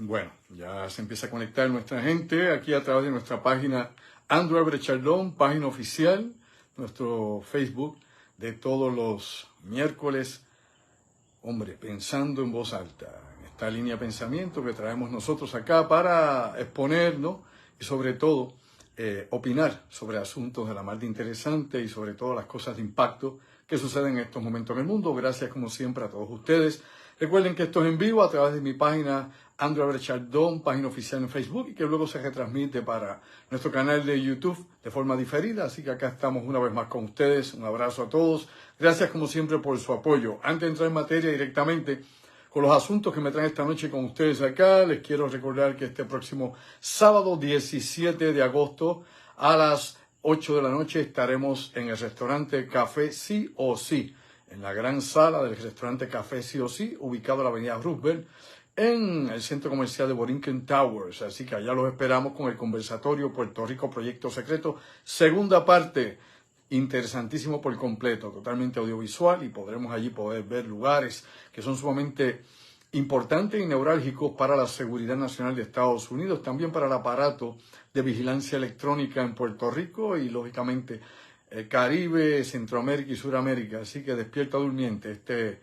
Bueno, ya se empieza a conectar nuestra gente aquí a través de nuestra página Andrew Everett Chardon, página oficial, nuestro Facebook de todos los miércoles. Hombre, pensando en voz alta, en esta línea de pensamiento que traemos nosotros acá para exponernos y sobre todo opinar sobre asuntos de la más de interesante y sobre todo las cosas de impacto que suceden en estos momentos en el mundo. Gracias como siempre a todos ustedes. Recuerden que esto es en vivo a través de mi página Andrew Everett Chardon, página oficial en Facebook, y que luego se retransmite para nuestro canal de YouTube de forma diferida. Así que acá estamos una vez más con ustedes. Un abrazo a todos. Gracias como siempre por su apoyo. Antes de entrar en materia directamente con los asuntos que me traen esta noche con ustedes acá, les quiero recordar que este próximo sábado 17 de agosto a las 8 de la noche estaremos en el restaurante Café Sí o Sí, en la gran sala del restaurante Café Sí o Sí, ubicado en la avenida Roosevelt, en el centro comercial de Borinquen Towers. Así que allá los esperamos con el conversatorio Puerto Rico Proyecto Secreto, segunda parte, interesantísimo por completo, totalmente audiovisual, y podremos allí poder ver lugares que son sumamente importantes y neurálgicos para la seguridad nacional de Estados Unidos, también para el aparato de vigilancia electrónica en Puerto Rico y, lógicamente, Caribe, Centroamérica y Suramérica. Así que despierta durmiente.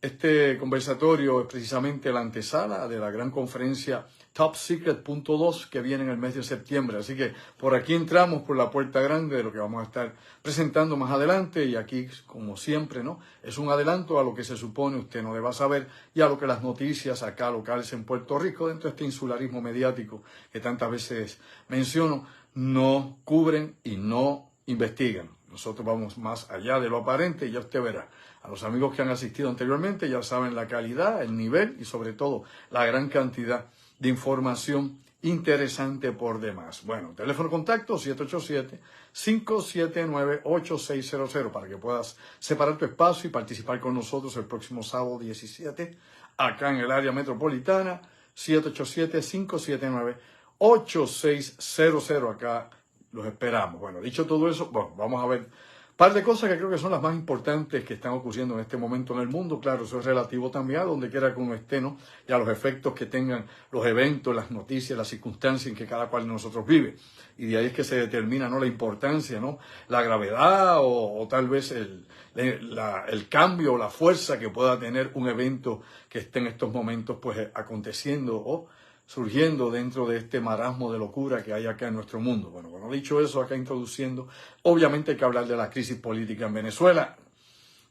Este conversatorio es precisamente la antesala de la gran conferencia Top Secret .2 que viene en el mes de septiembre. Así que por aquí entramos por la puerta grande de lo que vamos a estar presentando más adelante, y aquí, como siempre, ¿no?, es un adelanto a lo que se supone usted no deba saber y a lo que las noticias acá locales en Puerto Rico, dentro de este insularismo mediático que tantas veces menciono, no cubren y no investigan. Nosotros vamos más allá de lo aparente y ya usted verá. A los amigos que han asistido anteriormente ya saben la calidad, el nivel y sobre todo la gran cantidad de información interesante por demás. Bueno, teléfono contacto 787-579-8600 para que puedas separar tu espacio y participar con nosotros el próximo sábado 17 acá en el área metropolitana. 787-579-8600. Acá los esperamos. Bueno, dicho todo eso, bueno, vamos a ver un par de cosas que creo que son las más importantes que están ocurriendo en este momento en el mundo. Claro, eso es relativo también a donde quiera que uno esté, ¿no?, y a los efectos que tengan los eventos, las noticias, las circunstancias en que cada cual de nosotros vive. Y de ahí es que se determina, ¿no?, la importancia, ¿no?, la gravedad o tal vez el cambio o la fuerza que pueda tener un evento que esté en estos momentos pues aconteciendo o surgiendo dentro de este marasmo de locura que hay acá en nuestro mundo. Bueno, dicho eso, acá introduciendo, obviamente hay que hablar de la crisis política en Venezuela.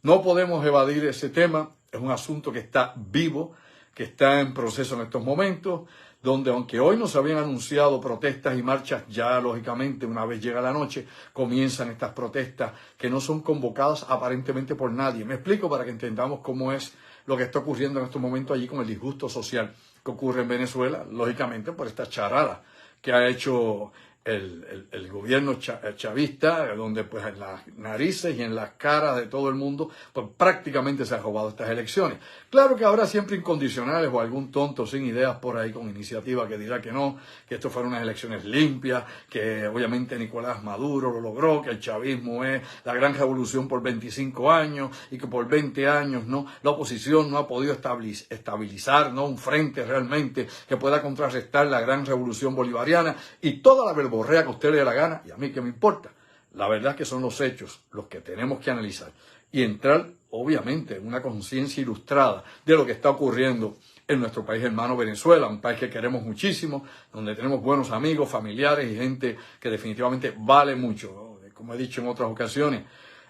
No podemos evadir ese tema, es un asunto que está vivo, que está en proceso en estos momentos, donde aunque hoy no se habían anunciado protestas y marchas, ya lógicamente una vez llega la noche comienzan estas protestas que no son convocadas aparentemente por nadie. Me explico para que entendamos cómo es lo que está ocurriendo en estos momentos allí con el disgusto social que ocurre en Venezuela, lógicamente por esta charada que ha hecho el gobierno chavista, donde pues en las narices y en las caras de todo el mundo pues prácticamente se han robado estas elecciones. Claro que habrá siempre incondicionales o algún tonto sin ideas por ahí con iniciativa que dirá que no, que esto fueron unas elecciones limpias, que obviamente Nicolás Maduro lo logró, que el chavismo es la gran revolución por 25 años y que por 20 años no, la oposición no ha podido estabilizar, ¿no?, un frente realmente que pueda contrarrestar la gran revolución bolivariana y toda la verborrea que a usted le dé la gana, y a mí que me importa. La verdad es que son los hechos los que tenemos que analizar y entrar, obviamente, en una conciencia ilustrada de lo que está ocurriendo en nuestro país hermano Venezuela, un país que queremos muchísimo, donde tenemos buenos amigos, familiares y gente que definitivamente vale mucho, ¿no? Como he dicho en otras ocasiones,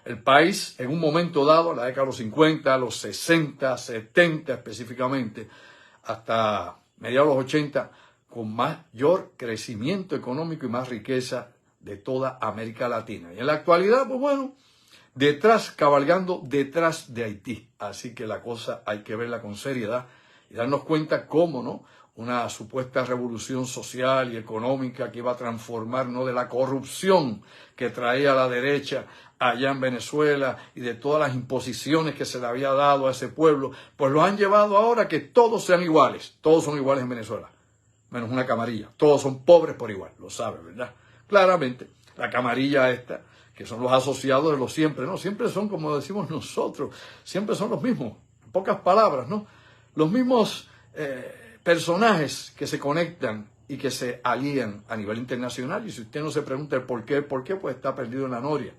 el país en un momento dado, en la década de los 50, los 60, 70 específicamente, hasta mediados de los 80, con mayor crecimiento económico y más riqueza de toda América Latina. Y en la actualidad, pues bueno, cabalgando detrás de Haití. Así que la cosa hay que verla con seriedad y darnos cuenta cómo, ¿no?, una supuesta revolución social y económica que iba a transformar, ¿no?, de la corrupción que traía la derecha allá en Venezuela y de todas las imposiciones que se le había dado a ese pueblo, pues lo han llevado ahora a que todos sean iguales. Todos son iguales en Venezuela, menos una camarilla. Todos son pobres por igual, lo sabe, ¿verdad? Claramente, la camarilla esta, que son los asociados de los siempre, ¿no? Siempre son, como decimos nosotros, siempre son los mismos, en pocas palabras, ¿no? Los mismos personajes que se conectan y que se alían a nivel internacional. Y si usted no se pregunta el por qué, pues está perdido en la noria.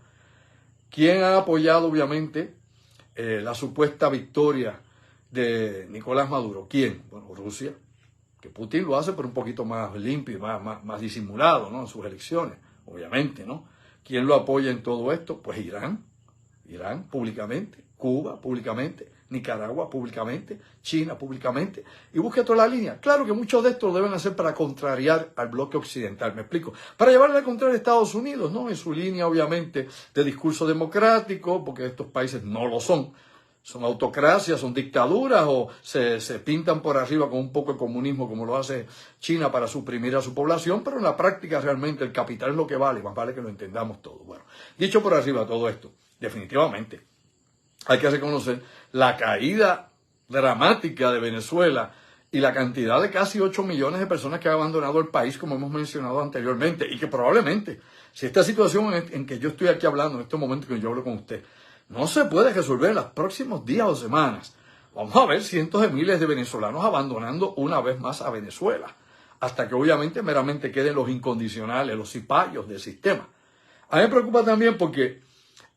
¿Quién ha apoyado, obviamente, la supuesta victoria de Nicolás Maduro? ¿Quién? Bueno, Rusia, que Putin lo hace, pero un poquito más limpio, más disimulado, ¿no? En sus elecciones, obviamente, ¿no? ¿Quién lo apoya en todo esto? Pues Irán públicamente, Cuba públicamente, Nicaragua públicamente, China públicamente, y busque toda la línea. Claro que muchos de estos lo deben hacer para contrariar al bloque occidental, me explico, para llevarle a contrario a Estados Unidos, ¿no? En su línea, obviamente, de discurso democrático, porque estos países no lo son autocracias, son dictaduras, o se pintan por arriba con un poco de comunismo, como lo hace China para suprimir a su población, pero en la práctica realmente el capital es lo que vale, más vale que lo entendamos todo. Bueno, dicho por arriba todo esto, definitivamente hay que reconocer la caída dramática de Venezuela y la cantidad de casi 8 millones de personas que han abandonado el país, como hemos mencionado anteriormente, y que probablemente, si esta situación en que yo estoy aquí hablando, en estos momentos que yo hablo con usted, no se puede resolver en los próximos días o semanas, vamos a ver cientos de miles de venezolanos abandonando una vez más a Venezuela, hasta que obviamente meramente queden los incondicionales, los cipayos del sistema. A mí me preocupa también porque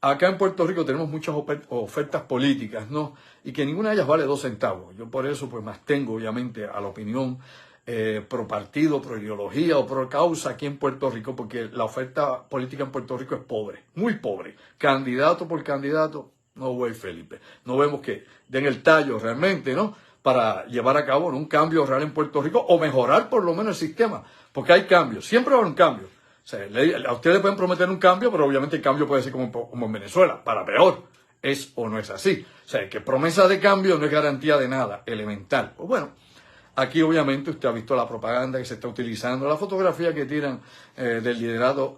acá en Puerto Rico tenemos muchas ofertas políticas, ¿no? Y que ninguna de ellas vale 2 centavos. Yo por eso pues más tengo obviamente a la opinión pro partido, pro ideología o pro causa aquí en Puerto Rico, porque la oferta política en Puerto Rico es pobre, muy pobre. Candidato por candidato, no güey Felipe. No vemos que den el tallo realmente, ¿no? Para llevar a cabo un cambio real en Puerto Rico o mejorar por lo menos el sistema, porque hay cambios, siempre va a haber un cambio. O sea, a ustedes le pueden prometer un cambio, pero obviamente el cambio puede ser como en Venezuela, para peor. ¿Es o no es así? O sea, que promesa de cambio no es garantía de nada, elemental. Pues bueno, aquí obviamente usted ha visto la propaganda que se está utilizando, la fotografía que tiran del liderazgo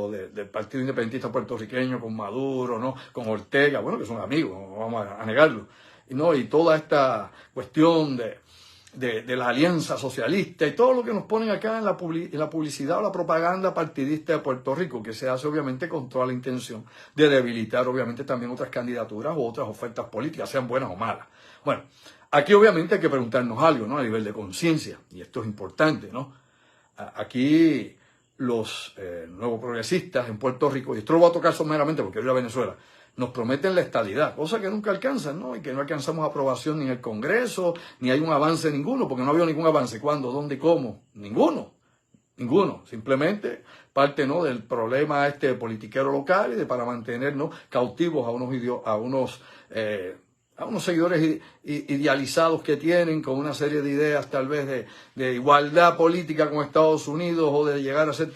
del Partido Independentista Puertorriqueño con Maduro, ¿no? Con Ortega, bueno, que son amigos, no vamos a negarlo. ¿No? Y toda esta cuestión de la alianza socialista y todo lo que nos ponen acá en la publicidad o la propaganda partidista de Puerto Rico, que se hace obviamente con toda la intención de debilitar obviamente también otras candidaturas o otras ofertas políticas, sean buenas o malas. Bueno, aquí obviamente hay que preguntarnos algo, ¿no? A nivel de conciencia, y esto es importante, ¿no? Aquí los nuevos progresistas en Puerto Rico, y esto lo voy a tocar someramente porque yo voy a Venezuela, nos prometen la estadidad, cosa que nunca alcanzan, ¿no? Y que no alcanzamos aprobación ni en el Congreso, ni hay un avance ninguno, porque no ha habido ningún avance. ¿Cuándo? ¿Dónde? ¿Cómo? Ninguno. Simplemente parte, ¿no? Del problema politiquero local y de para mantenernos cautivos a unos seguidores idealizados que tienen con una serie de ideas tal vez de igualdad política con Estados Unidos o de llegar a ser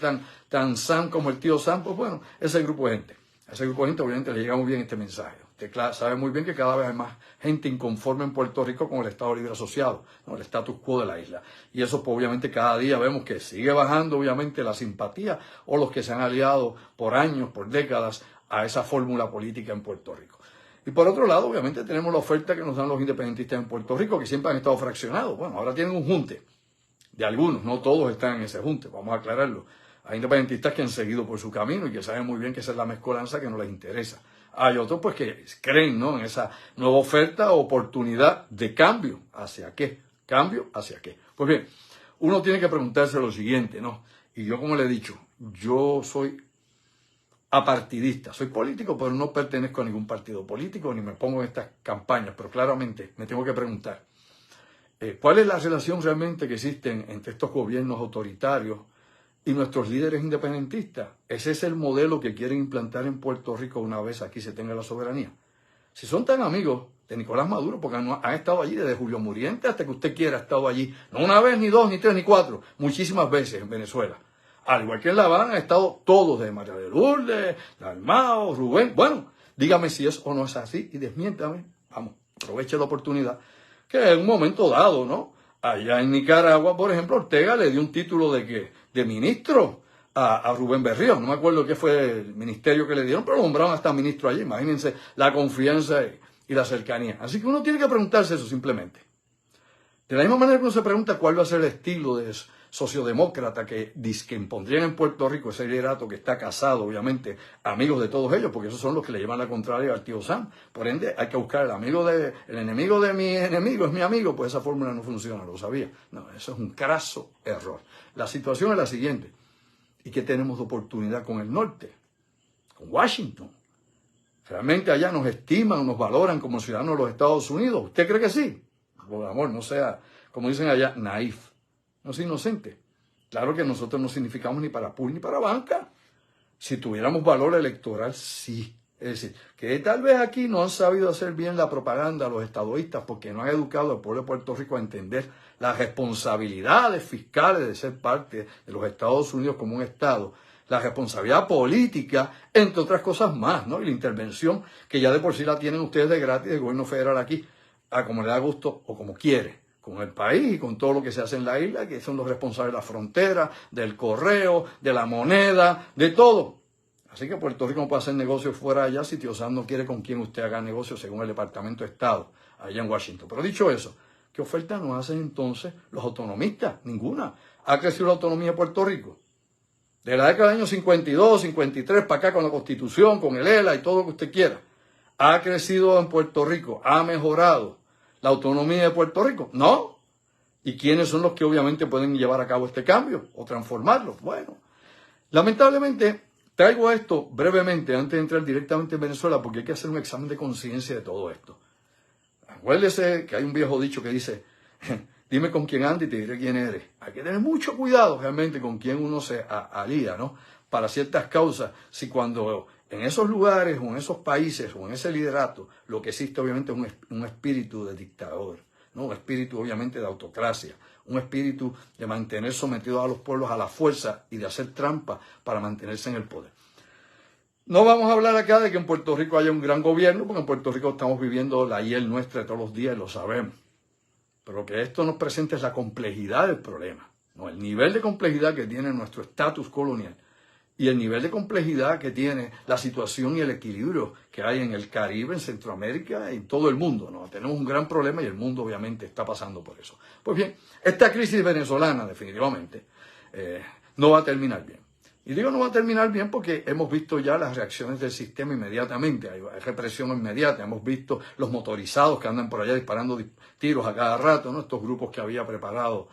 tan Sam como el tío Sam. Pues bueno, ese grupo de gente. A ese grupo de gente obviamente le llega muy bien este mensaje. Usted sabe muy bien que cada vez hay más gente inconforme en Puerto Rico con el Estado Libre Asociado, ¿no? El status quo de la isla. Y eso pues obviamente cada día vemos que sigue bajando obviamente la simpatía o los que se han aliado por años, por décadas a esa fórmula política en Puerto Rico. Y por otro lado obviamente tenemos la oferta que nos dan los independentistas en Puerto Rico, que siempre han estado fraccionados. Bueno, ahora tienen un junte de algunos, no todos están en ese junte, vamos a aclararlo. Hay independentistas que han seguido por su camino y que saben muy bien que esa es la mezcolanza que no les interesa. Hay otros pues que creen, ¿no? En esa nueva oferta o oportunidad de cambio. ¿Hacia qué? ¿Cambio hacia qué? Pues bien, uno tiene que preguntarse lo siguiente, ¿no? Y yo, como le he dicho, yo soy apartidista. Soy político, pero no pertenezco a ningún partido político ni me pongo en estas campañas. Pero claramente me tengo que preguntar, ¿cuál es la relación realmente que existe entre estos gobiernos autoritarios y nuestros líderes independentistas? ¿Ese es el modelo que quieren implantar en Puerto Rico una vez aquí se tenga la soberanía? Si son tan amigos de Nicolás Maduro, porque han estado allí desde Julio Muriente hasta que usted quiera, ha estado allí, no una vez, ni dos, ni tres, ni cuatro, muchísimas veces en Venezuela. Al igual que en La Habana han estado todos, de María de Lourdes, Dalmao, Rubén. Bueno, dígame si es o no es así y desmiéntame. Vamos, aproveche la oportunidad, que en un momento dado, ¿no? Allá en Nicaragua, por ejemplo, Ortega le dio un título de ministro a Rubén Berrío. No me acuerdo qué fue el ministerio que le dieron, pero lo nombraron hasta ministro allí. Imagínense la confianza y la cercanía. Así que uno tiene que preguntarse eso simplemente. De la misma manera que uno se pregunta cuál va a ser el estilo sociodemócrata que impondrían en Puerto Rico ese liderato que está casado, obviamente, amigos de todos ellos, porque esos son los que le llevan la contraria al tío Sam. Por ende, hay que buscar el enemigo de mi enemigo es mi amigo, pues esa fórmula no funciona, lo sabía. No, eso es un craso error. La situación es la siguiente, y que tenemos de oportunidad con el norte, con Washington. ¿Realmente allá nos estiman, nos valoran como ciudadanos de los Estados Unidos? ¿Usted cree que sí? Por amor, no sea, como dicen allá, naif, no sea inocente. Claro que nosotros no significamos ni para pool ni para banca. Si tuviéramos valor electoral, sí. Es decir, que tal vez aquí no han sabido hacer bien la propaganda los estadoístas porque no han educado al pueblo de Puerto Rico a entender las responsabilidades fiscales de ser parte de los Estados Unidos como un estado, la responsabilidad política, entre otras cosas más, ¿no? Y la intervención que ya de por sí la tienen ustedes de gratis del gobierno federal aquí, a como le da gusto o como quiere, con el país y con todo lo que se hace en la isla, que son los responsables de la frontera, del correo, de la moneda, de todo. Así que Puerto Rico no puede hacer negocios fuera de allá si tío Sam no quiere con quien usted haga negocios según el Departamento de Estado, allá en Washington. Pero dicho eso, ¿qué oferta nos hacen entonces los autonomistas? Ninguna. ¿Ha crecido la autonomía de Puerto Rico? De la década del año 52, 53, para acá con la Constitución, con el ELA y todo lo que usted quiera. ¿Ha crecido en Puerto Rico? ¿Ha mejorado la autonomía de Puerto Rico? No. ¿Y quiénes son los que obviamente pueden llevar a cabo este cambio o transformarlo? Bueno, lamentablemente traigo esto brevemente antes de entrar directamente en Venezuela porque hay que hacer un examen de conciencia de todo esto. Acuérdese que hay un viejo dicho que dice, dime con quién andas y te diré quién eres. Hay que tener mucho cuidado realmente con quién uno se alía, ¿no? Para ciertas causas, si cuando en esos lugares o en esos países o en ese liderato lo que existe obviamente es un espíritu de dictador, ¿no? Un espíritu obviamente de autocracia, un espíritu de mantener sometidos a los pueblos a la fuerza y de hacer trampa para mantenerse en el poder. No vamos a hablar acá de que en Puerto Rico haya un gran gobierno, porque en Puerto Rico estamos viviendo la hiel nuestra de todos los días y lo sabemos. Pero lo que esto nos presenta es la complejidad del problema, ¿no? El nivel de complejidad que tiene nuestro estatus colonial y el nivel de complejidad que tiene la situación y el equilibrio que hay en el Caribe, en Centroamérica y en todo el mundo, ¿no? Tenemos un gran problema y el mundo obviamente está pasando por eso. Pues bien, esta crisis venezolana definitivamente no va a terminar bien. Y digo no va a terminar bien porque hemos visto ya las reacciones del sistema inmediatamente, hay represión inmediata, hemos visto los motorizados que andan por allá disparando tiros a cada rato, ¿no? Estos grupos que había preparado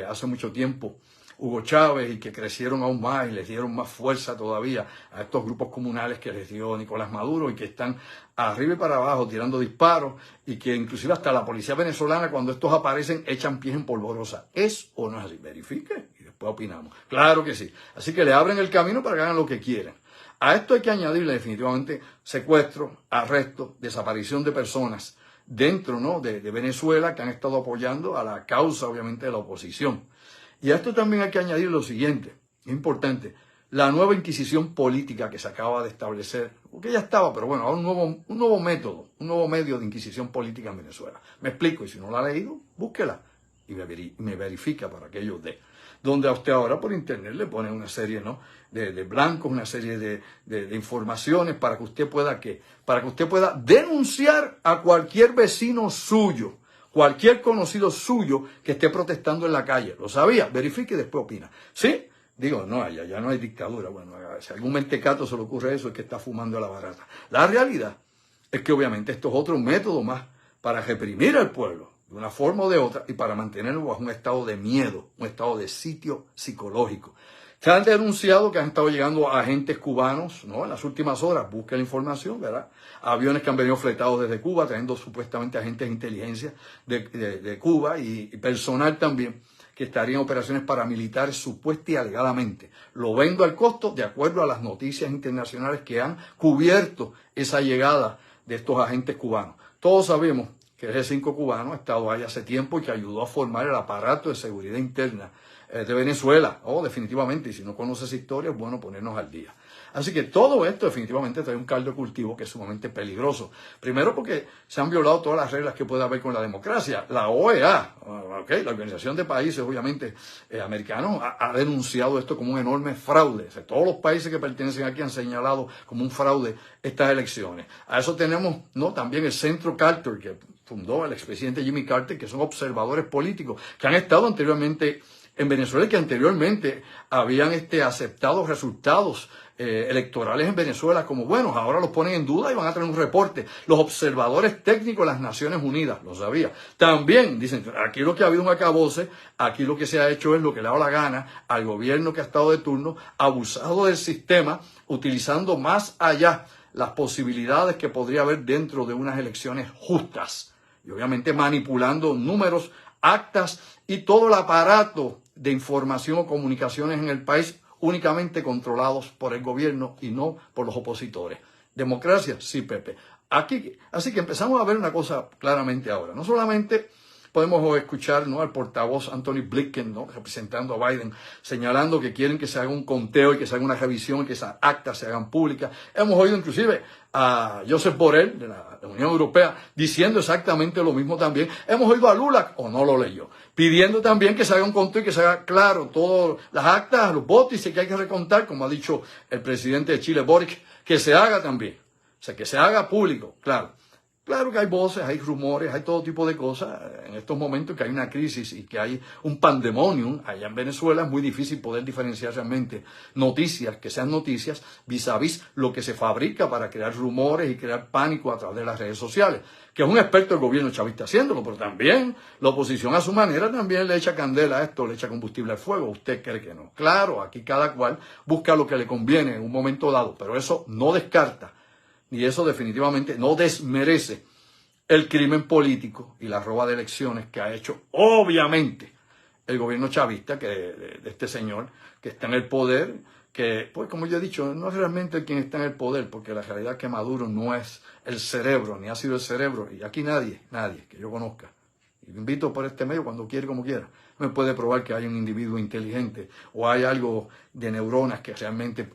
hace mucho tiempo Hugo Chávez y que crecieron aún más y les dieron más fuerza todavía a estos grupos comunales que les dio Nicolás Maduro y que están arriba y para abajo tirando disparos y que inclusive hasta la policía venezolana cuando estos aparecen echan pies en polvorosa. ¿Es o no es así? Verifique y después opinamos. Claro que sí. Así que le abren el camino para que hagan lo que quieran. A esto hay que añadirle definitivamente secuestro, arresto, desaparición de personas dentro, ¿no? de Venezuela que han estado apoyando a la causa obviamente de la oposición. Y a esto también hay que añadir lo siguiente, importante, la nueva inquisición política que se acaba de establecer, porque ya estaba, pero bueno, ahora un nuevo método, un nuevo medio de inquisición política en Venezuela. Me explico, y si no la ha leído, búsquela y me verifica para que yo dé. Donde a usted ahora por internet le ponen una serie, ¿no? de blancos, una serie de informaciones para que usted pueda, ¿qué? Para que usted pueda denunciar a cualquier vecino suyo, cualquier conocido suyo que esté protestando en la calle. ¿Lo sabía? Verifique y después opina. ¿Sí? Digo, no, ya no hay dictadura. Bueno, si algún mentecato se le ocurre eso es que está fumando a la barata. La realidad es que obviamente esto es otro método más para reprimir al pueblo de una forma o de otra y para mantenerlo bajo un estado de miedo, un estado de sitio psicológico. Se han denunciado que han estado llegando agentes cubanos, ¿no? En las últimas horas, busque la información, ¿verdad? Aviones que han venido fletados desde Cuba, trayendo supuestamente agentes de inteligencia de Cuba y personal también que estaría en operaciones paramilitares supuesta y alegadamente. Lo vendo al costo de acuerdo a las noticias internacionales que han cubierto esa llegada de estos agentes cubanos. Todos sabemos que el G5 cubano ha estado ahí hace tiempo y que ayudó a formar el aparato de seguridad interna de Venezuela. Definitivamente, y si no conoce esa historia, es bueno ponernos al día. Así que todo esto definitivamente trae un caldo de cultivo que es sumamente peligroso. Primero porque se han violado todas las reglas que puede haber con la democracia. La OEA, la Organización de Países, obviamente, americanos, ha denunciado esto como un enorme fraude. O sea, todos los países que pertenecen aquí han señalado como un fraude estas elecciones. A eso tenemos, ¿no? También el Centro Carter, que fundó el expresidente Jimmy Carter, que son observadores políticos que han estado anteriormente en Venezuela y que anteriormente habían aceptado resultados electorales en Venezuela como buenos, ahora los ponen en duda y van a tener un reporte. Los observadores técnicos de las Naciones Unidas, lo sabía. También dicen, aquí lo que ha habido un acabose, aquí lo que se ha hecho es lo que le ha dado la gana al gobierno que ha estado de turno, abusado del sistema, utilizando más allá las posibilidades que podría haber dentro de unas elecciones justas. Y obviamente manipulando números, actas y todo el aparato de información o comunicaciones en el país únicamente controlados por el gobierno y no por los opositores. ¿Democracia? Sí, Pepe. Así que empezamos a ver una cosa claramente ahora. No solamente podemos escuchar, ¿no?, al portavoz Anthony Blinken, ¿no?, representando a Biden, señalando que quieren que se haga un conteo y que se haga una revisión y que esas actas se hagan públicas. Hemos oído inclusive a Josep Borrell, de la Unión Europea, diciendo exactamente lo mismo también. Hemos oído a Lula, o no lo leyó, pidiendo también que se haga un conteo y que se haga claro todas las actas, los votos y que hay que recontar, como ha dicho el presidente de Chile, Boric, que se haga también. O sea, que se haga público, claro. Claro que hay voces, hay rumores, hay todo tipo de cosas. En estos momentos que hay una crisis y que hay un pandemonium allá en Venezuela, es muy difícil poder diferenciar realmente noticias que sean noticias vis a vis lo que se fabrica para crear rumores y crear pánico a través de las redes sociales. Que es un experto del gobierno chavista haciéndolo, pero también la oposición a su manera también le echa candela a esto, le echa combustible al fuego. ¿Usted cree que no? Claro, aquí cada cual busca lo que le conviene en un momento dado, pero eso no descarta. Y eso definitivamente no desmerece el crimen político y la roba de elecciones que ha hecho, obviamente, el gobierno chavista, de este señor que está en el poder, que, pues como yo he dicho, no es realmente quien está en el poder, porque la realidad es que Maduro no es el cerebro, ni ha sido el cerebro, y aquí nadie que yo conozca, y lo invito por este medio cuando quiere, como quiera, me puede probar que hay un individuo inteligente o hay algo de neuronas que realmente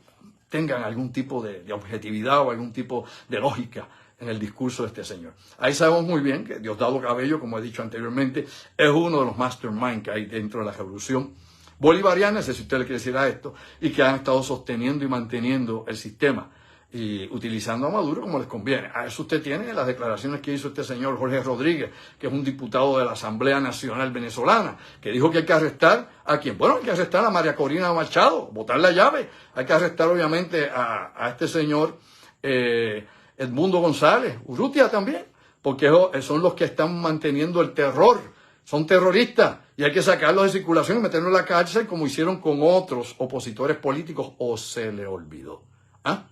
tengan algún tipo de objetividad o algún tipo de lógica en el discurso de este señor. Ahí sabemos muy bien que Diosdado Cabello, como he dicho anteriormente, es uno de los masterminds que hay dentro de la revolución bolivariana, si usted le quiere decir a esto, y que han estado sosteniendo y manteniendo el sistema y utilizando a Maduro como les conviene. A eso usted tiene las declaraciones que hizo este señor Jorge Rodríguez, que es un diputado de la Asamblea Nacional Venezolana, que dijo que hay que arrestar ¿a quién? Bueno, hay que arrestar a María Corina Machado, botar la llave. Hay que arrestar obviamente a este señor Edmundo González, Urrutia también, porque son los que están manteniendo el terror. Son terroristas y hay que sacarlos de circulación y meterlos en la cárcel como hicieron con otros opositores políticos, o se le olvidó. ¿Ah?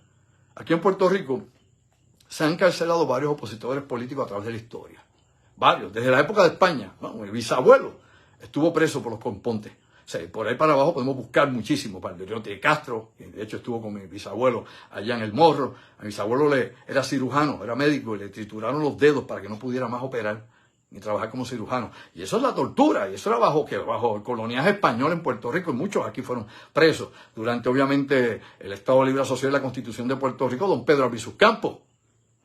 Aquí en Puerto Rico se han encarcelado varios opositores políticos a través de la historia. Varios, desde la época de España, ¿no? Mi bisabuelo estuvo preso por los compontes. O sea, por ahí para abajo podemos buscar muchísimo. Valderote de Castro, que de hecho estuvo con mi bisabuelo allá en El Morro. A mi bisabuelo era cirujano, era médico, y le trituraron los dedos para que no pudiera más operar ni trabajar como cirujano. Y eso es la tortura, y eso era bajo el coloniaje español en Puerto Rico, y muchos aquí fueron presos durante, obviamente, el Estado Libre Asociado y la Constitución de Puerto Rico, don Pedro Albizu Campos.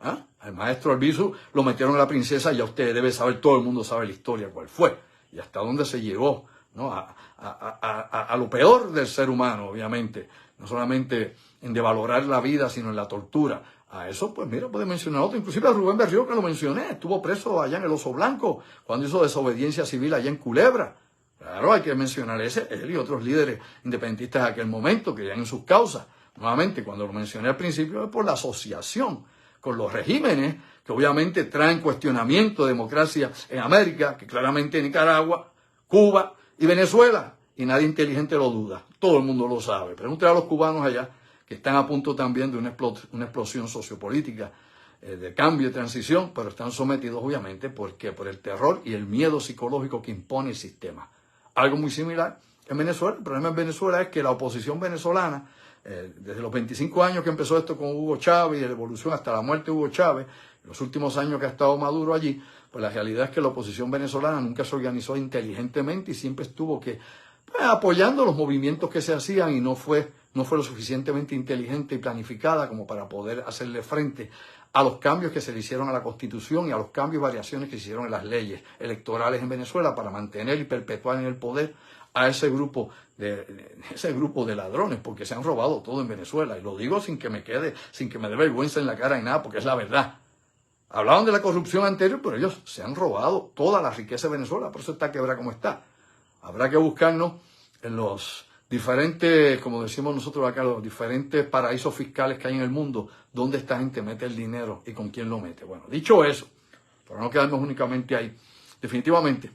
¿Ah? Al maestro Albizu lo metieron a la princesa, y ya usted debe saber, todo el mundo sabe la historia, cuál fue, y hasta dónde se llegó, ¿no? a lo peor del ser humano, obviamente, no solamente en devalorar la vida, sino en la tortura. A eso, pues mira, puede mencionar otro, inclusive a Rubén Berrío, que lo mencioné, estuvo preso allá en el Oso Blanco, cuando hizo desobediencia civil allá en Culebra. Claro, hay que mencionar él y otros líderes independentistas de aquel momento, que ya en sus causas. Nuevamente, cuando lo mencioné al principio, es por la asociación con los regímenes que obviamente traen cuestionamiento de democracia en América, que claramente Nicaragua, Cuba y Venezuela, y nadie inteligente lo duda, todo el mundo lo sabe. Pregúntale a los cubanos allá, que están a punto también de una explosión sociopolítica, de cambio y transición, pero están sometidos obviamente por el terror y el miedo psicológico que impone el sistema. Algo muy similar en Venezuela. El problema en Venezuela es que la oposición venezolana, desde los 25 años que empezó esto con Hugo Chávez y la evolución hasta la muerte de Hugo Chávez, los últimos años que ha estado Maduro allí, pues la realidad es que la oposición venezolana nunca se organizó inteligentemente y siempre estuvo apoyando los movimientos que se hacían, y no fue lo suficientemente inteligente y planificada como para poder hacerle frente a los cambios que se le hicieron a la Constitución y a los cambios y variaciones que se hicieron en las leyes electorales en Venezuela para mantener y perpetuar en el poder a ese grupo de ladrones, porque se han robado todo en Venezuela. Y lo digo sin que me dé vergüenza en la cara ni nada, porque es la verdad. Hablaban de la corrupción anterior, pero ellos se han robado toda la riqueza de Venezuela, por eso está quebrada como está. Habrá que buscarnos en los diferentes, como decimos nosotros acá, los diferentes paraísos fiscales que hay en el mundo, dónde esta gente mete el dinero y con quién lo mete. Bueno, dicho eso, para no quedarnos únicamente ahí, definitivamente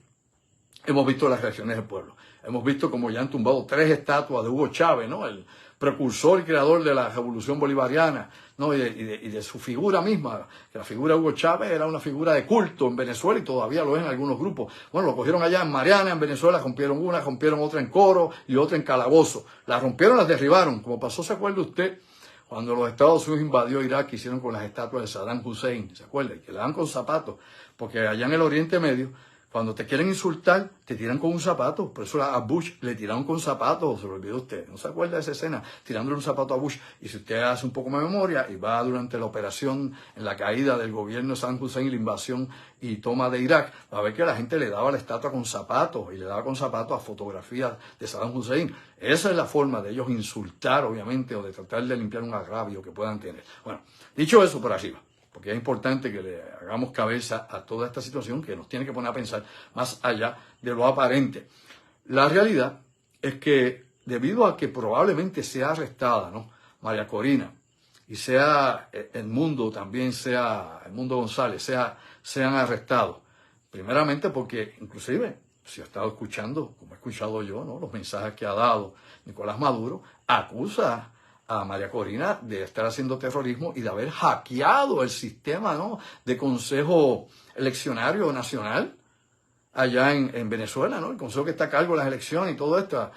hemos visto las reacciones del pueblo. Hemos visto como ya han tumbado 3 estatuas de Hugo Chávez, ¿no? El precursor y creador de la revolución bolivariana, ¿no? y de su figura misma, que la figura de Hugo Chávez era una figura de culto en Venezuela y todavía lo es en algunos grupos. Bueno, lo cogieron allá en Mariana, en Venezuela, rompieron una, rompieron otra en Coro y otra en Calabozo. Las rompieron, las derribaron, como pasó, ¿se acuerda usted? Cuando los Estados Unidos invadió Irak, que hicieron con las estatuas de Saddam Hussein, ¿se acuerda? Que le dan con zapatos, porque allá en el Oriente Medio, cuando te quieren insultar, te tiran con un zapato. Por eso a Bush le tiraron con zapatos, se lo olvidó usted. ¿No se acuerda de esa escena? Tirándole un zapato a Bush. Y si usted hace un poco de memoria y va durante la operación en la caída del gobierno de Saddam Hussein y la invasión y toma de Irak, va a ver que la gente le daba la estatua con zapatos y le daba con zapatos a fotografías de Saddam Hussein. Esa es la forma de ellos insultar, obviamente, o de tratar de limpiar un agravio que puedan tener. Bueno, dicho eso por arriba, porque es importante que le hagamos cabeza a toda esta situación que nos tiene que poner a pensar más allá de lo aparente. La realidad es que debido a que probablemente sea arrestada, ¿no?, María Corina, y sea Edmundo también, sea Edmundo González, sean arrestados, primeramente porque inclusive, si he estado escuchando, como he escuchado yo, ¿no?, los mensajes que ha dado Nicolás Maduro, acusa a María Corina de estar haciendo terrorismo y de haber hackeado el sistema, ¿no?, de Consejo Eleccionario Nacional allá en Venezuela, ¿no? El consejo que está a cargo de las elecciones y todo esto,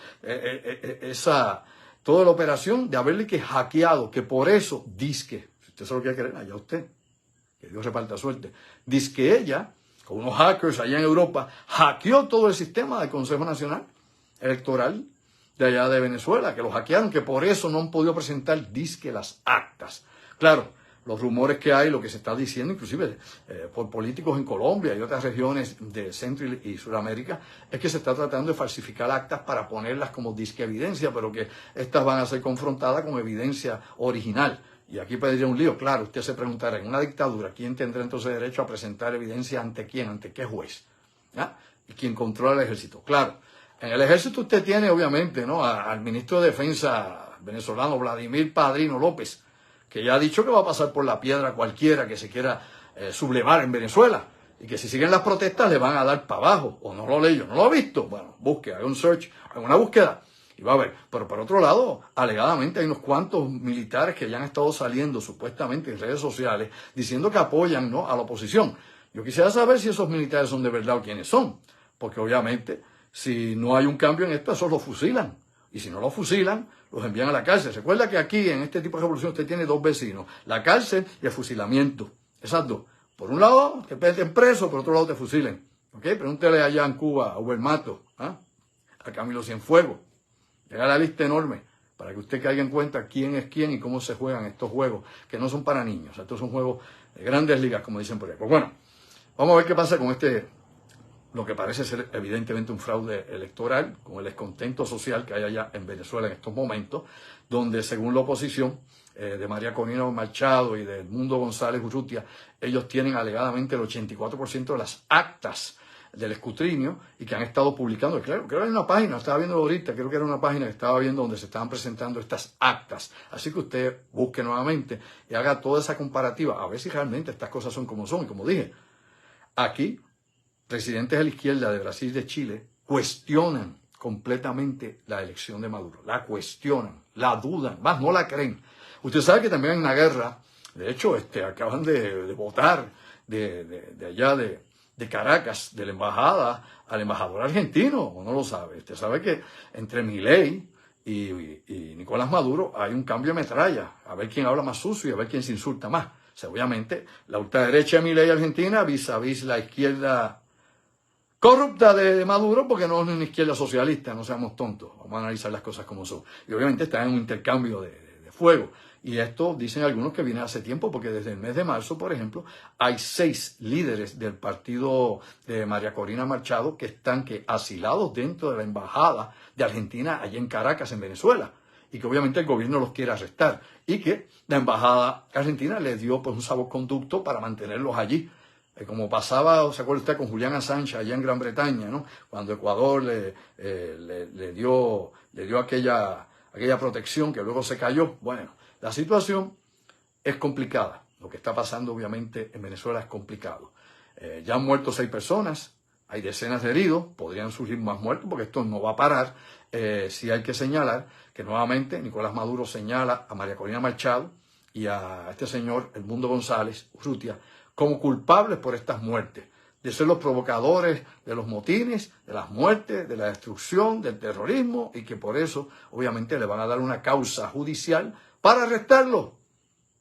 toda la operación de haberle que hackeado, que por eso, dizque, si usted se lo quiere creer, allá usted, que Dios reparta suerte, dizque ella, con unos hackers allá en Europa, hackeó todo el sistema del Consejo Nacional Electoral de allá de Venezuela, que lo hackearon, que por eso no han podido presentar disque las actas. Claro, los rumores que hay, lo que se está diciendo, inclusive por políticos en Colombia y otras regiones de Centro y Sudamérica, es que se está tratando de falsificar actas para ponerlas como disque evidencia, pero que estas van a ser confrontadas con evidencia original. Y aquí pediría un lío. Claro, usted se preguntará, en una dictadura, ¿quién tendrá entonces derecho a presentar evidencia ante quién? ¿Ante qué juez? ¿Ya? Y quién controla el ejército. Claro. En el ejército usted tiene, obviamente, ¿no?, al ministro de Defensa venezolano, Vladimir Padrino López, que ya ha dicho que va a pasar por la piedra cualquiera que se quiera sublevar en Venezuela, y que si siguen las protestas le van a dar para abajo. O no lo leyó, no lo ha visto. Bueno, busque, haga un search, haga una búsqueda y va a ver. Pero por otro lado, alegadamente hay unos cuantos militares que ya han estado saliendo supuestamente en redes sociales diciendo que apoyan, ¿no?, a la oposición. Yo quisiera saber si esos militares son de verdad o quiénes son, porque obviamente, si no hay un cambio en esto, esos los fusilan. Y si no los fusilan, los envían a la cárcel. Recuerda que aquí, en este tipo de revolución, usted tiene 2 vecinos: la cárcel y el fusilamiento. Esas dos. Por un lado, te meten preso, por otro lado te fusilen. ¿Ok? Pregúntele allá en Cuba a Hubermato, a Camilo Cienfuegos. Llega la lista enorme para que usted caiga en cuenta quién es quién y cómo se juegan estos juegos, que no son para niños. Estos son juegos de grandes ligas, como dicen por ahí. Pues bueno, vamos a ver qué pasa con lo que parece ser evidentemente un fraude electoral, con el descontento social que hay allá en Venezuela en estos momentos, donde según la oposición de María Corina Machado y de Edmundo González Urrutia, ellos tienen alegadamente el 84% de las actas del escrutinio y que han estado publicando. Creo que era una página, estaba viendo ahorita, creo que era una página que estaba viendo donde se estaban presentando estas actas. Así que usted busque nuevamente y haga toda esa comparativa, a ver si realmente estas cosas son como son. Y como dije, aquí presidentes de la izquierda de Brasil y de Chile cuestionan completamente la elección de Maduro. La cuestionan, la dudan, más no la creen. Usted sabe que también hay una guerra. De hecho, acaban de votar de allá de Caracas, de la embajada al embajador argentino, o no lo sabe. Usted sabe que entre Milei y Nicolás Maduro hay un cambio de metralla, a ver quién habla más sucio y a ver quién se insulta más. O sea, obviamente, la ultraderecha de Milei Argentina vis a vis la izquierda corrupta de Maduro, porque no es una izquierda socialista, no seamos tontos, vamos a analizar las cosas como son. Y obviamente está en un intercambio de fuego. Y esto dicen algunos que viene hace tiempo, porque desde el mes de marzo, por ejemplo, hay 6 líderes del partido de María Corina Machado que están asilados dentro de la embajada de Argentina allá en Caracas, en Venezuela, y que obviamente el gobierno los quiere arrestar, y que la embajada argentina les dio pues un salvoconducto para mantenerlos allí. Como pasaba, ¿se acuerda usted con Julian Assange allá en Gran Bretaña, ¿no? Cuando Ecuador le dio aquella protección que luego se cayó. Bueno, la situación es complicada. Lo que está pasando, obviamente, en Venezuela es complicado. Ya han muerto 6 personas, hay decenas de heridos, podrían surgir más muertos porque esto no va a parar. Sí hay que señalar que nuevamente Nicolás Maduro señala a María Corina Machado y a este señor Edmundo González Urrutia como culpables por estas muertes, de ser los provocadores de los motines, de las muertes, de la destrucción, del terrorismo, y que por eso, obviamente, le van a dar una causa judicial para arrestarlo,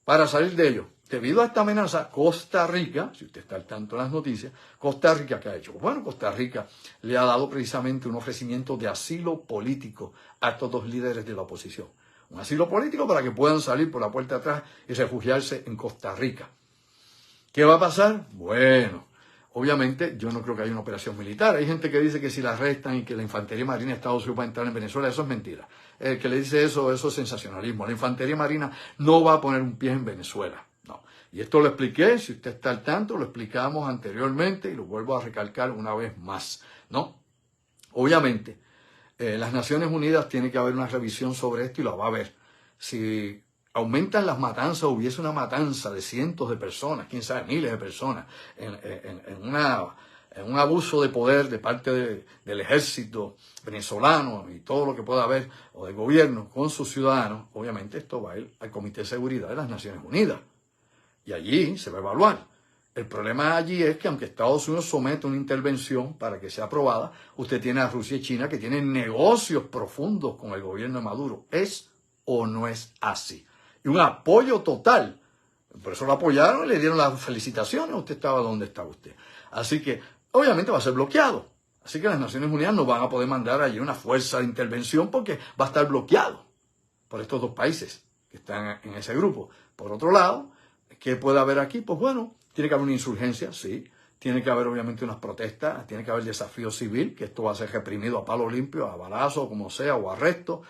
para salir de ello. Debido a esta amenaza, Costa Rica, si usted está al tanto en las noticias, Costa Rica, ¿qué ha hecho? Bueno, Costa Rica le ha dado precisamente un ofrecimiento de asilo político a estos 2 líderes de la oposición. Un asilo político para que puedan salir por la puerta de atrás y refugiarse en Costa Rica. ¿Qué va a pasar? Bueno, obviamente yo no creo que haya una operación militar. Hay gente que dice que si la arrestan y que la infantería marina de Estados Unidos va a entrar en Venezuela, eso es mentira. El que le dice eso es sensacionalismo. La infantería marina no va a poner un pie en Venezuela. No. Y esto lo expliqué, si usted está al tanto, lo explicamos anteriormente y lo vuelvo a recalcar una vez más, ¿no? Obviamente, las Naciones Unidas tiene que haber una revisión sobre esto y lo va a haber. Si aumentan las matanzas, hubiese una matanza de cientos de personas, quién sabe, miles de personas, en un abuso de poder de parte del ejército venezolano y todo lo que pueda haber, o del gobierno con sus ciudadanos, obviamente esto va a ir al Comité de Seguridad de las Naciones Unidas. Y allí se va a evaluar. El problema allí es que aunque Estados Unidos somete una intervención para que sea aprobada, usted tiene a Rusia y China que tienen negocios profundos con el gobierno de Maduro. ¿Es o no es así? Y un apoyo total. Por eso lo apoyaron y le dieron las felicitaciones. Usted estaba donde estaba usted. Así que, obviamente, va a ser bloqueado. Así que las Naciones Unidas no van a poder mandar allí una fuerza de intervención porque va a estar bloqueado por estos 2 países que están en ese grupo. Por otro lado, ¿qué puede haber aquí? Pues bueno, tiene que haber una insurgencia, sí. Tiene que haber, obviamente, unas protestas. Tiene que haber desafío civil, que esto va a ser reprimido a palo limpio, a balazo, como sea, o arresto,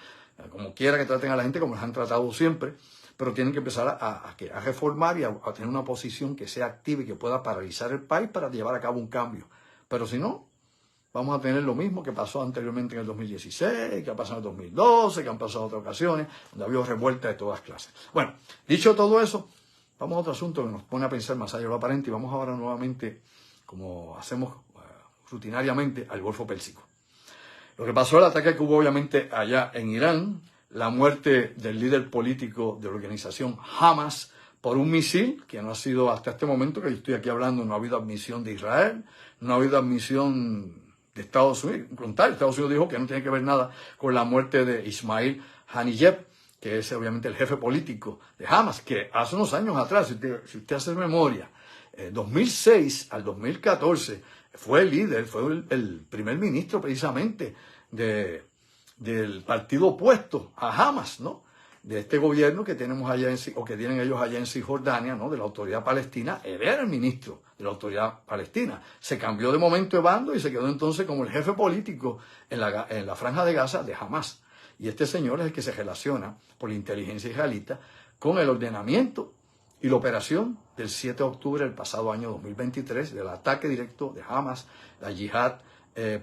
como quiera que traten a la gente, como les han tratado siempre. Pero tienen que empezar a reformar y a tener una posición que sea activa y que pueda paralizar el país para llevar a cabo un cambio. Pero si no, vamos a tener lo mismo que pasó anteriormente en el 2016, que ha pasado en el 2012, que han pasado en otras ocasiones, donde había revueltas de todas clases. Bueno, dicho todo eso, vamos a otro asunto que nos pone a pensar más allá de lo aparente y vamos ahora nuevamente, como hacemos rutinariamente, al Golfo Pérsico. Lo que pasó, el ataque que hubo obviamente allá en Irán, la muerte del líder político de la organización Hamas por un misil, que no ha sido hasta este momento que yo estoy aquí hablando, no ha habido admisión de Israel, no ha habido admisión de Estados Unidos. Con tal, Estados Unidos dijo que no tiene que ver nada con la muerte de Ismail Haniyeh, que es obviamente el jefe político de Hamas, que hace unos años atrás, si usted hace memoria, 2006 al 2014, fue el líder, fue el primer ministro precisamente del partido opuesto a Hamas, ¿no? De este gobierno que tenemos allá o que tienen ellos allá en Cisjordania, ¿no? De la autoridad palestina. Él era el ministro de la autoridad palestina. Se cambió de momento de bando y se quedó entonces como el jefe político en la franja de Gaza de Hamas. Y este señor es el que se relaciona por la inteligencia israelita con el ordenamiento y la operación del 7 de octubre del pasado año 2023, del ataque directo de Hamas, la yihad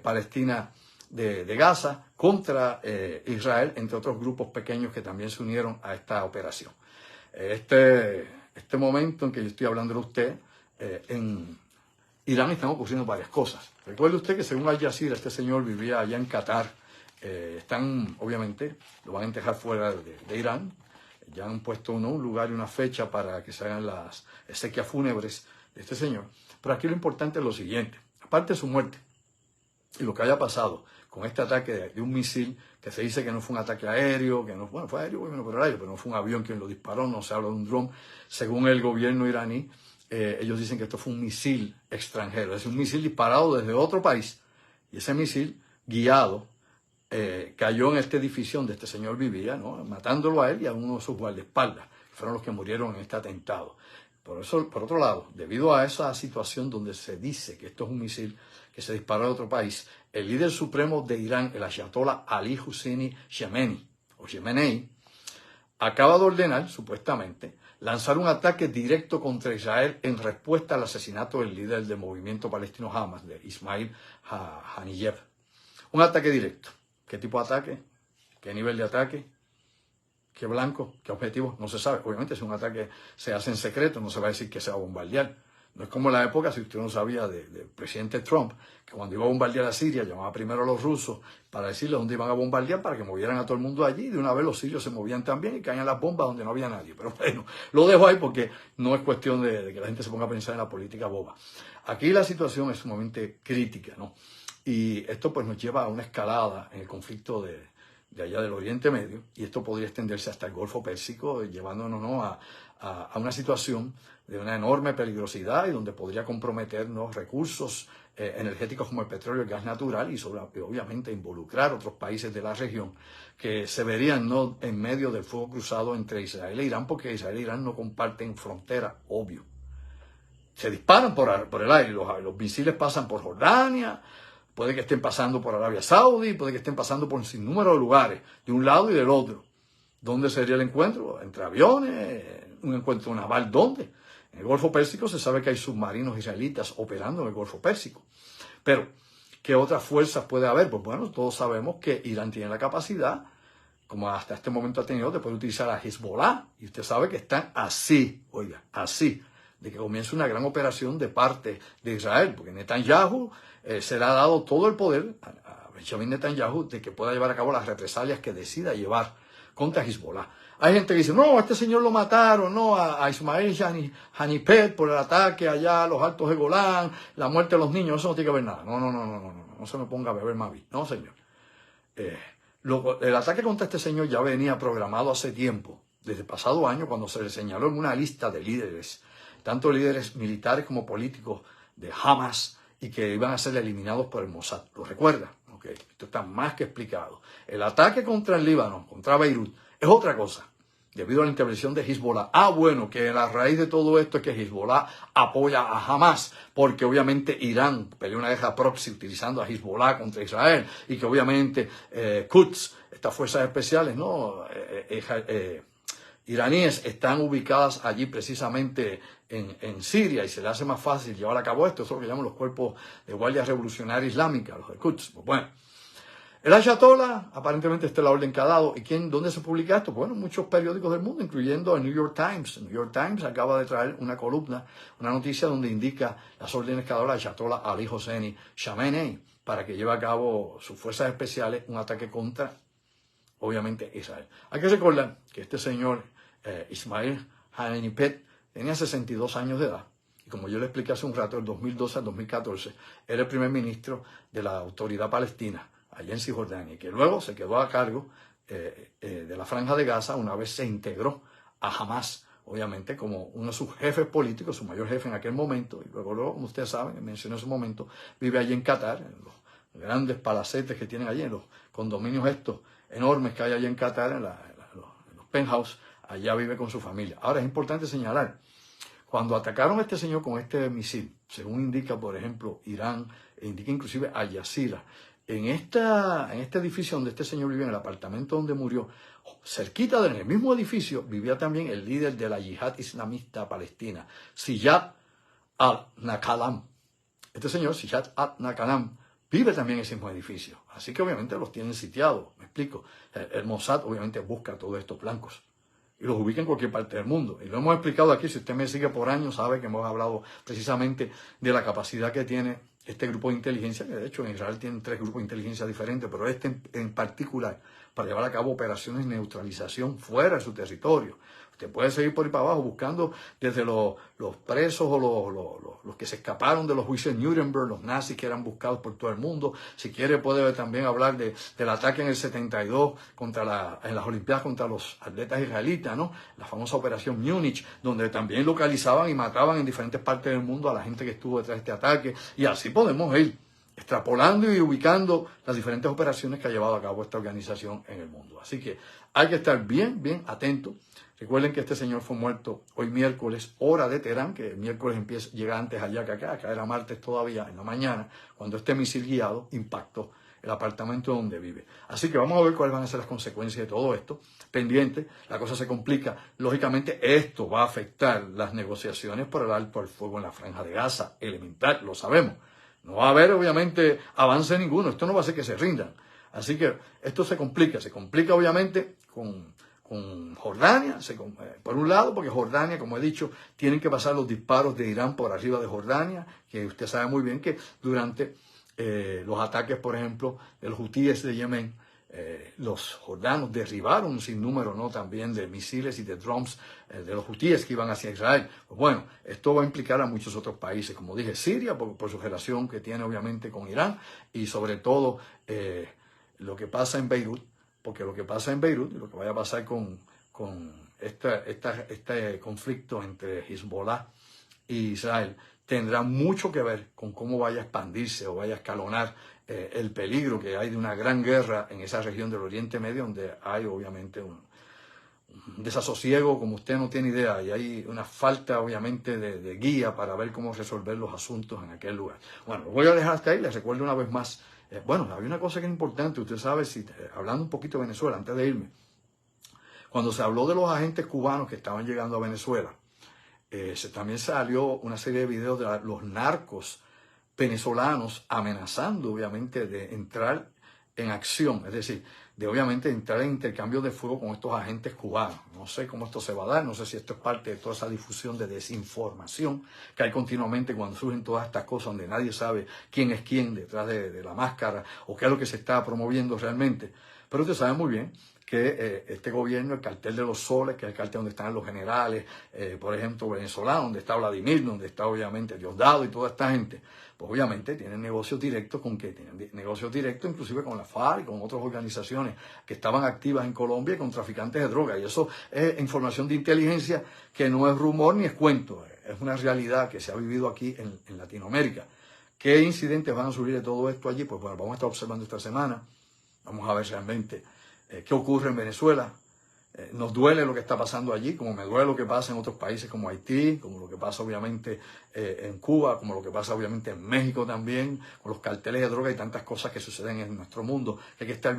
palestina de Gaza contra Israel, entre otros grupos pequeños que también se unieron a esta operación. Este momento en que yo estoy hablando de usted, en Irán están ocurriendo varias cosas. Recuerde usted que según Al Jazeera, este señor vivía allá en Qatar. Están, obviamente, lo van a enterrar fuera de Irán. Ya han puesto un lugar y una fecha para que se hagan las exequias fúnebres de este señor. Pero aquí lo importante es lo siguiente. Aparte de su muerte y lo que haya pasado con este ataque de un misil, que se dice que no fue un ataque aéreo, que no, bueno, fue aéreo, bueno, pero no fue un avión quien lo disparó, no se habla de un dron. Según el gobierno iraní, ellos dicen que esto fue un misil extranjero, es decir, un misil disparado desde otro país. Y ese misil, guiado, cayó en este edificio donde este señor vivía, ¿no? Matándolo a él y a uno de sus guardaespaldas, que fueron los que murieron en este atentado. Por eso, por otro lado, debido a esa situación donde se dice que esto es un misil que se disparó de otro país, el líder supremo de Irán, el Ayatollah Ali Husseini Khamenei, acaba de ordenar, supuestamente, lanzar un ataque directo contra Israel en respuesta al asesinato del líder del movimiento palestino Hamas, de Ismail Haniyeh. Un ataque directo. ¿Qué tipo de ataque? ¿Qué nivel de ataque? ¿Qué blanco? ¿Qué objetivo? No se sabe. Obviamente, si un ataque se hace en secreto, no se va a decir que se va a bombardear. No es como en la época, si usted no sabía, del presidente Trump, que cuando iba a bombardear a Siria, llamaba primero a los rusos para decirles dónde iban a bombardear, para que movieran a todo el mundo allí, y de una vez los sirios se movían también y caían las bombas donde no había nadie. Pero bueno, lo dejo ahí porque no es cuestión de que la gente se ponga a pensar en la política boba. Aquí la situación es sumamente crítica, ¿no? Y esto pues nos lleva a una escalada en el conflicto de allá del Oriente Medio, y esto podría extenderse hasta el Golfo Pérsico, llevándonos, ¿no?, a una situación de una enorme peligrosidad y donde podría comprometernos recursos energéticos como el petróleo y el gas natural y obviamente involucrar otros países de la región que se verían, ¿no?, en medio del fuego cruzado entre Israel e Irán, porque Israel e Irán no comparten frontera, obvio. Se disparan por el aire, los misiles pasan por Jordania, puede que estén pasando por Arabia Saudí, puede que estén pasando por un sinnúmero de lugares, de un lado y del otro. ¿Dónde sería el encuentro? ¿Entre aviones? ¿Un encuentro naval? ¿Dónde? En el Golfo Pérsico se sabe que hay submarinos israelitas operando en el Golfo Pérsico. Pero, ¿qué otras fuerzas puede haber? Pues bueno, todos sabemos que Irán tiene la capacidad, como hasta este momento ha tenido, de poder utilizar a Hezbollah. Y usted sabe que están así, oiga, así, de que comience una gran operación de parte de Israel, porque Netanyahu se le ha dado todo el poder a Benjamin Netanyahu de que pueda llevar a cabo las represalias que decida llevar contra Hezbollah. Hay gente que dice, no, a este señor lo mataron, no, a Ismail Haniyeh por el ataque allá a los Altos de Golán, la muerte de los niños, eso no tiene que ver nada. No se me ponga a beber Mavi. No, señor. El ataque contra este señor ya venía programado hace tiempo, desde el pasado año, cuando se le señaló en una lista de líderes, tanto líderes militares como políticos de Hamas, y que iban a ser eliminados por el Mossad. ¿Lo recuerda? Okay. Esto está más que explicado. El ataque contra el Líbano, contra Beirut, es otra cosa, debido a la intervención de Hezbollah. Bueno, que la raíz de todo esto es que Hezbollah apoya a Hamas, porque obviamente Irán peleó una guerra proxy utilizando a Hezbollah contra Israel, y que obviamente Quds, estas fuerzas especiales, ¿no?, iraníes, están ubicadas allí precisamente en Siria, y se le hace más fácil llevar a cabo esto. Eso es lo que llaman los cuerpos de Guardia Revolucionaria Islámica, los de Quds. Pues bueno, el Ayatollah, aparentemente esta es la orden que ha dado. ¿Y dónde se publica esto? Bueno, muchos periódicos del mundo, incluyendo el New York Times. El New York Times acaba de traer una columna, una noticia donde indica las órdenes que ha dado el Ayatollah Ali Hosseini Khamenei para que lleve a cabo sus fuerzas especiales un ataque contra, obviamente, Israel. Hay que recordar que este señor Ismail Haniyeh tenía 62 años de edad. Y como yo le expliqué hace un rato, del 2012 al 2014, era el primer ministro de la Autoridad Palestina, allá en Cisjordania, que luego se quedó a cargo de la Franja de Gaza una vez se integró a Hamas, obviamente como uno de sus jefes políticos, su mayor jefe en aquel momento, y luego como ustedes saben, mencioné en ese momento, vive allí en Qatar, en los grandes palacetes que tienen allí, en los condominios estos enormes que hay allí en Qatar, en los penthouse, allá vive con su familia. Ahora es importante señalar, cuando atacaron a este señor con este misil, según indica, por ejemplo, Irán, e indica inclusive Al Jazeera, en este edificio donde este señor vivía, en el apartamento donde murió, cerquita en el mismo edificio, vivía también el líder de la yihad islamista palestina, Ziad al-Naqalam. Este señor, Ziad al-Naqalam, vive también en ese mismo edificio. Así que obviamente los tienen sitiados, me explico. El Mossad obviamente busca todos estos blancos y los ubica en cualquier parte del mundo. Y lo hemos explicado aquí, si usted me sigue por años, sabe que hemos hablado precisamente de la capacidad que tiene este grupo de inteligencia, que de hecho en Israel tienen 3 grupos de inteligencia diferentes, pero este en particular, para llevar a cabo operaciones de neutralización fuera de su territorio. Usted puede seguir por ahí para abajo buscando desde los presos o los que se escaparon de los juicios de Nuremberg, los nazis que eran buscados por todo el mundo. Si quiere puede también hablar del ataque en el 72 en las Olimpiadas contra los atletas israelitas, ¿no? La famosa Operación Múnich, donde también localizaban y mataban en diferentes partes del mundo a la gente que estuvo detrás de este ataque. Y así podemos ir extrapolando y ubicando las diferentes operaciones que ha llevado a cabo esta organización en el mundo. Así que hay que estar bien atentos. Recuerden que este señor fue muerto hoy miércoles, hora de Teherán, que el miércoles llega antes allá que acá era martes todavía, en la mañana, cuando este misil guiado impactó el apartamento donde vive. Así que vamos a ver cuáles van a ser las consecuencias de todo esto. Pendiente, la cosa se complica. Lógicamente, esto va a afectar las negociaciones por el alto al fuego en la Franja de Gaza. Elemental, lo sabemos. No va a haber, obviamente, avance ninguno. Esto no va a hacer que se rindan. Así que esto se complica obviamente con Jordania, por un lado, porque Jordania, como he dicho, tienen que pasar los disparos de Irán por arriba de Jordania, que usted sabe muy bien que durante los ataques, por ejemplo, de los hutíes de Yemen, los jordanos derribaron un sinnúmero, ¿no?, también de misiles y de drones de los hutíes que iban hacia Israel. Pues bueno, esto va a implicar a muchos otros países, como dije, Siria, por su relación que tiene obviamente con Irán, y sobre todo lo que pasa en Beirut, porque lo que pasa en Beirut y lo que vaya a pasar con este conflicto entre Hezbollah y Israel tendrá mucho que ver con cómo vaya a expandirse o vaya a escalonar el peligro que hay de una gran guerra en esa región del Oriente Medio, donde hay obviamente un desasosiego como usted no tiene idea, y hay una falta obviamente de guía para ver cómo resolver los asuntos en aquel lugar. Bueno, lo voy a dejar hasta ahí. Les recuerdo una vez más, bueno, había una cosa que es importante, usted sabe, hablando un poquito de Venezuela, antes de irme, cuando se habló de los agentes cubanos que estaban llegando a Venezuela, también salió una serie de videos de los narcos venezolanos amenazando obviamente de entrar en acción, es decir, de obviamente entrar en intercambio de fuego con estos agentes cubanos. No sé cómo esto se va a dar, no sé si esto es parte de toda esa difusión de desinformación que hay continuamente cuando surgen todas estas cosas donde nadie sabe quién es quién detrás de la máscara o qué es lo que se está promoviendo realmente. Pero usted sabe muy bien que este gobierno, el cartel de los soles, que es el cartel donde están los generales, por ejemplo, venezolanos, donde está Vladimir, donde está obviamente Diosdado y toda esta gente, pues obviamente tienen negocios directos con qué, tienen negocios directos inclusive con la FARC y con otras organizaciones que estaban activas en Colombia y con traficantes de droga. Y eso es información de inteligencia que no es rumor ni es cuento, es una realidad que se ha vivido aquí en Latinoamérica. ¿Qué incidentes van a surgir de todo esto allí? Pues bueno, vamos a estar observando esta semana, vamos a ver realmente qué ocurre en Venezuela. Nos duele lo que está pasando allí, como me duele lo que pasa en otros países como Haití, como lo que pasa obviamente en Cuba, como lo que pasa obviamente en México también, con los carteles de droga y tantas cosas que suceden en nuestro mundo, que hay que estar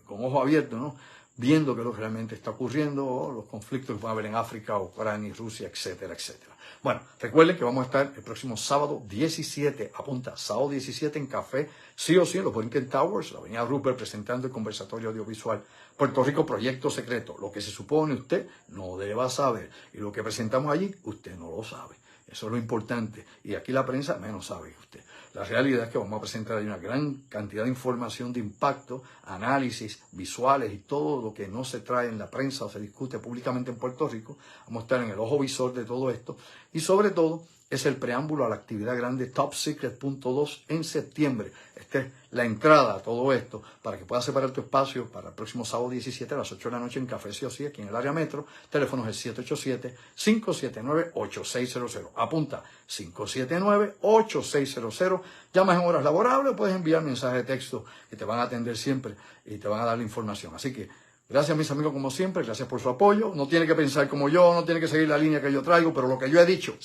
con ojo abierto, ¿no?, viendo qué es lo que realmente está ocurriendo, los conflictos que puede haber en África, Ucrania, Rusia, etcétera, etcétera. Bueno, recuerden que vamos a estar el próximo sábado 17, apunta, sábado 17 en Café, sí o sí, en los Borinquen Towers, la avenida Rupert, presentando el conversatorio audiovisual Puerto Rico Proyecto Secreto. Lo que se supone usted no deba saber, y lo que presentamos allí, usted no lo sabe. Eso es lo importante. Y aquí la prensa menos sabe que usted. La realidad es que vamos a presentar ahí una gran cantidad de información de impacto, análisis, visuales y todo lo que no se trae en la prensa o se discute públicamente en Puerto Rico. Vamos a estar en el ojo visor de todo esto. Y sobre todo, es el preámbulo a la actividad grande Top Secret .2 en septiembre. Esta es la entrada a todo esto para que puedas separar tu espacio para el próximo sábado 17 a las 8 de la noche en Café Sí o Sí, aquí en el área metro. Teléfono es el 787-579-8600. Apunta, 579-8600. Llamas en horas laborables o puedes enviar mensajes de texto que te van a atender siempre y te van a dar la información. Así que gracias, mis amigos, como siempre. Gracias por su apoyo. No tiene que pensar como yo, no tiene que seguir la línea que yo traigo, pero lo que yo he dicho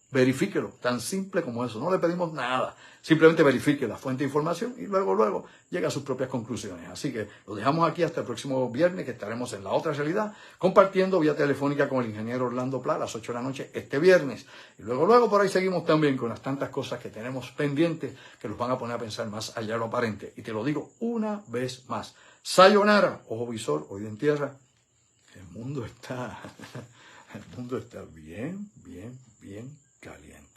verifíquelo, tan simple como eso. No le pedimos nada, simplemente verifique la fuente de información y luego llega a sus propias conclusiones. Así que lo dejamos aquí hasta el próximo viernes, que estaremos en La Otra Realidad, compartiendo vía telefónica con el ingeniero Orlando Pla a las 8 de la noche este viernes. Y luego por ahí seguimos también con las tantas cosas que tenemos pendientes que nos van a poner a pensar más allá de lo aparente. Y te lo digo una vez más, sayonara, ojo visor, oído en tierra. El mundo está bien caliente.